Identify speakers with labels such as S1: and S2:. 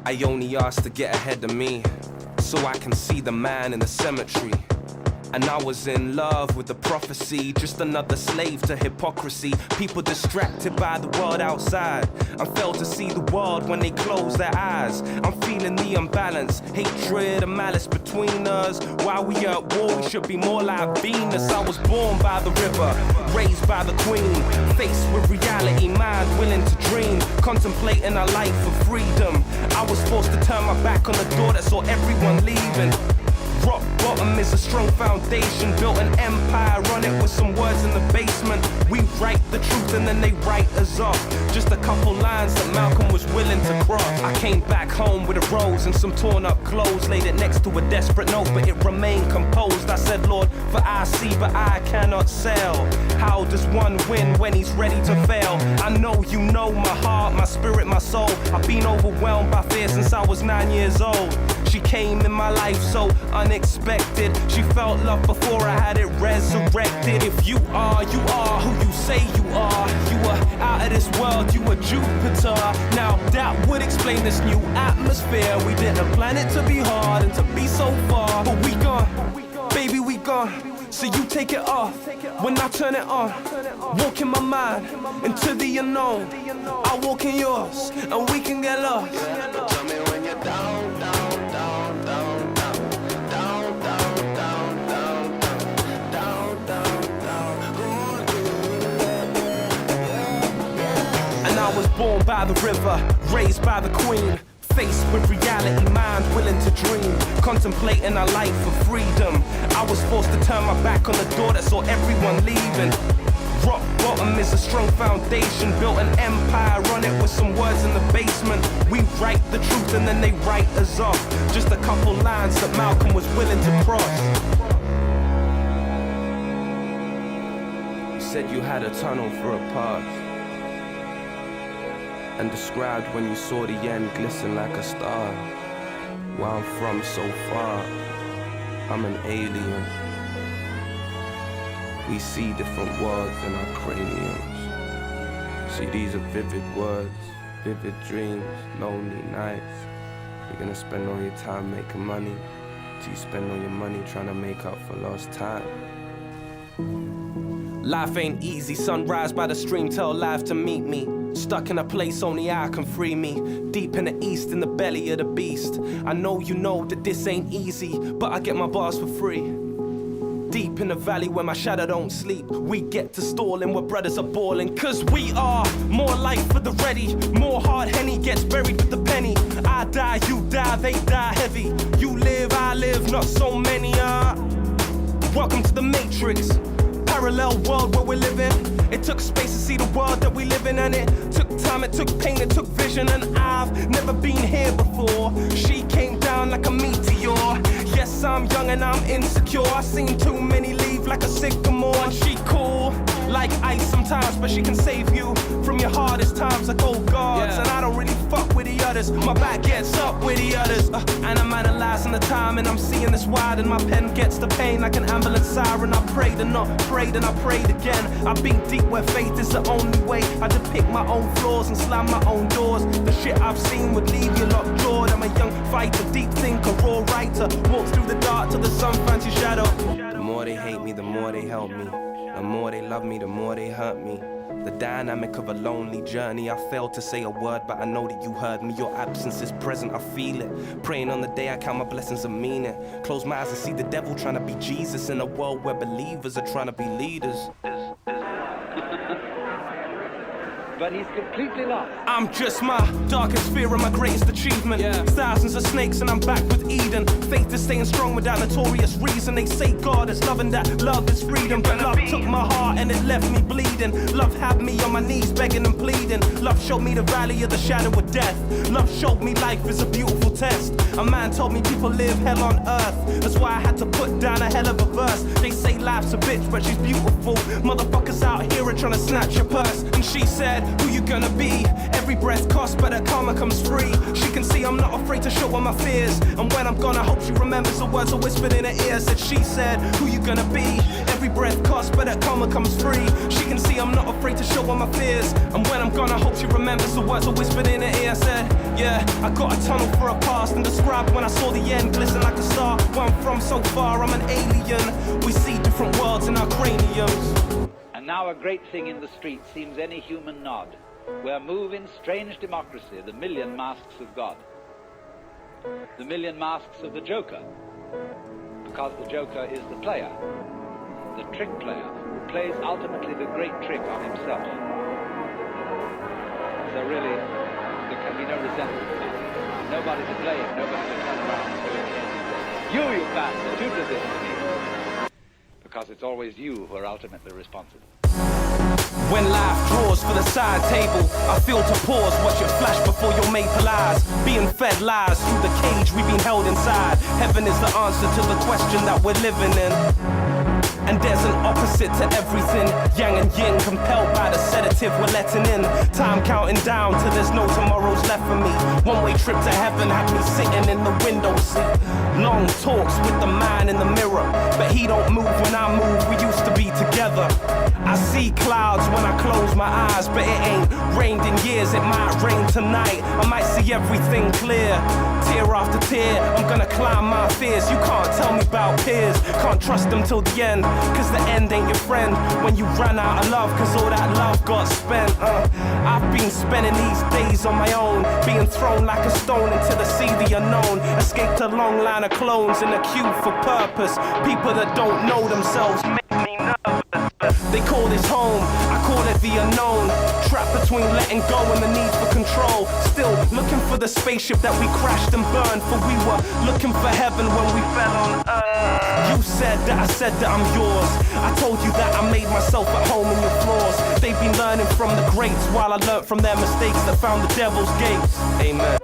S1: I only ask to get ahead of me, so I can see the man in the cemetery. And I was in love with the prophecy, just another slave to hypocrisy. People distracted by the world outside and fail to see the world when they close their eyes. I'm feeling the imbalance, hatred and malice between us. While we at war, we should be more like Venus. I was born by the river, raised by the queen, faced with reality, mind willing to dream, contemplating a life of freedom. I was forced to turn my back on the door that saw everyone leaving. Rock bottom is a strong foundation, built an empire, run it with some words in the basement. We write the truth and then they write us off. Just a couple lines that Malcolm was willing to cross. I came back home with a rose and some torn up clothes, laid it next to a desperate note, but it remained composed. I said, Lord, for I see, but I cannot sell. How does one win when he's ready to fail? I know you know my heart, my spirit, my soul. I've been overwhelmed by fear since I was 9 years old. She came in my life so unexpected. She felt love before I had it resurrected. If you are who you say you are. You are out of this world, you are Jupiter. Now that would explain this new atmosphere. We didn't plan it to be hard and to be so far, but we gone, baby, we gone. So you take it off when I turn it on. Walk in my mind into the unknown. I walk in yours and we can get lost.
S2: Tell me when you're down, down, down, down, down, down, down, down, down, down, down, down.
S1: And I was born by the river, raised by the queen, faced with reality, mind willing to dream, contemplating a life of freedom. I was forced to turn my back on the door that saw everyone leaving. Rock bottom is a strong foundation, built an empire, run it with some words in the basement. We write the truth and then they write us off. Just a couple lines that Malcolm was willing to cross. You said you had a tunnel for a path, and described when you saw the end glisten like a star. Where I'm from so far, I'm an alien. We see different worlds in our craniums. See, these are vivid words, vivid dreams, lonely nights. You're gonna spend all your time making money, till you spend all your money trying to make up for lost time. Life ain't easy, sunrise by the stream, tell life to meet me. Stuck in a place only I can free me. Deep in the east, in the belly of the beast. I know you know that this ain't easy, but I get my bars for free. Deep in the valley where my shadow don't sleep, we get to stalling where brothers are balling. Cause we are more life for the ready. More hard Henny gets buried with the penny. I die, you die, they die heavy. You live, I live, not so many are. Welcome to the Matrix, parallel world where we're living. It took space to see the world that we live in, and it took time, it took pain, it took vision. And I've never been here before. She came down like a meteor. Yes, I'm young and I'm insecure. I've seen too many leave like a sycamore. And she cool like ice sometimes, but she can save you from your hardest times like old gods. And I don't really fuck with the others, my back gets up with the others. And I'm analyzing the time and I'm seeing this wide, and my pen gets the pain like an ambulance siren. I prayed and not prayed and I prayed again. I've been deep where faith is the only way. I depict my own flaws and slam my own doors. The shit I've seen would leave you lockjawed. I'm a young fighter, deep thinker, raw writer. Walk through the dark till the sun finds your shadow. The more they hate me, the more they help me. The more they love me, the more they hurt me. The dynamic of a lonely journey. I failed to say a word, but I know that you heard me. Your absence is present, I feel it. Praying on the day I count my blessings and mean it. Close my eyes and see the devil trying to be Jesus in a world where believers are trying to be leaders.
S3: But he's completely lost.
S1: I'm just my darkest fear and my greatest achievement. Thousands of snakes and I'm back with Eden. Faith is staying strong without notorious reason. They say God is love and that love is freedom, but love took my heart and it left me bleeding. Love had me on my knees begging and pleading. Love showed me the valley of the shadow of death. Love showed me life is a beautiful test. A man told me people live hell on earth. That's why I had to put down a hell of a verse. They say life's a bitch but she's beautiful. Motherfuckers out here are trying to snatch your purse. And she said, who you gonna be? Every breath costs, but her karma comes free. She can see I'm not afraid to show her my fears. And when I'm gone, I hope she remembers the words I whispered in her ear. Said she said, who you gonna be? Every breath costs, but her karma comes free. She can see I'm not afraid to show her my fears. And when I'm gone, I hope she remembers the words I whispered in her ear. Said, yeah, I got a tunnel for a past, and described when I saw the end glisten like a star. Where I'm from so far, I'm an alien. We see different worlds in our craniums.
S3: And now a great thing in the street seems any human nod. Where move in strange democracy the million masks of God. The million masks of the Joker. Because the Joker is the player. The trick player who plays ultimately the great trick on himself. So really, there can be no resentment about it. Nobody to blame, nobody to turn around and say, you bastard, you did this to me. Because it's always you who are ultimately responsible.
S1: When life draws for the side table, I feel to pause, watch it flash before your maple eyes. Being fed lies through the cage we've been held inside. Heaven is the answer to the question that we're living in. And there's an opposite to everything. Yang and yin, compelled by the sedative we're letting in. Time counting down till there's no tomorrows left for me. One-way trip to heaven had me sitting in the window seat. Long talks with the man in the mirror, but he don't move when I move, we used to be together. I see clouds when I close my eyes, but it ain't rained in years, it might rain tonight. I might see everything clear. Tear after tear, I'm gonna climb my fears. You can't tell me about peers, can't trust them till the end. Cause the end ain't your friend when you ran out of love, cause all that love got spent. I've been spending these days on my own, being thrown like a stone into the sea, the unknown. Escaped a long line of clones in a queue for purpose. People that don't know themselves make me nervous. They call this home, I call it the unknown. Trapped between letting go and the need for control. Still looking for the spaceship that we crashed and burned, for we were looking for heaven when we fell on earth. You said that I said that I'm yours. I told you that I made myself at home in your flaws. They've been learning from the greats while I learnt from their mistakes that found the devil's gates. Amen.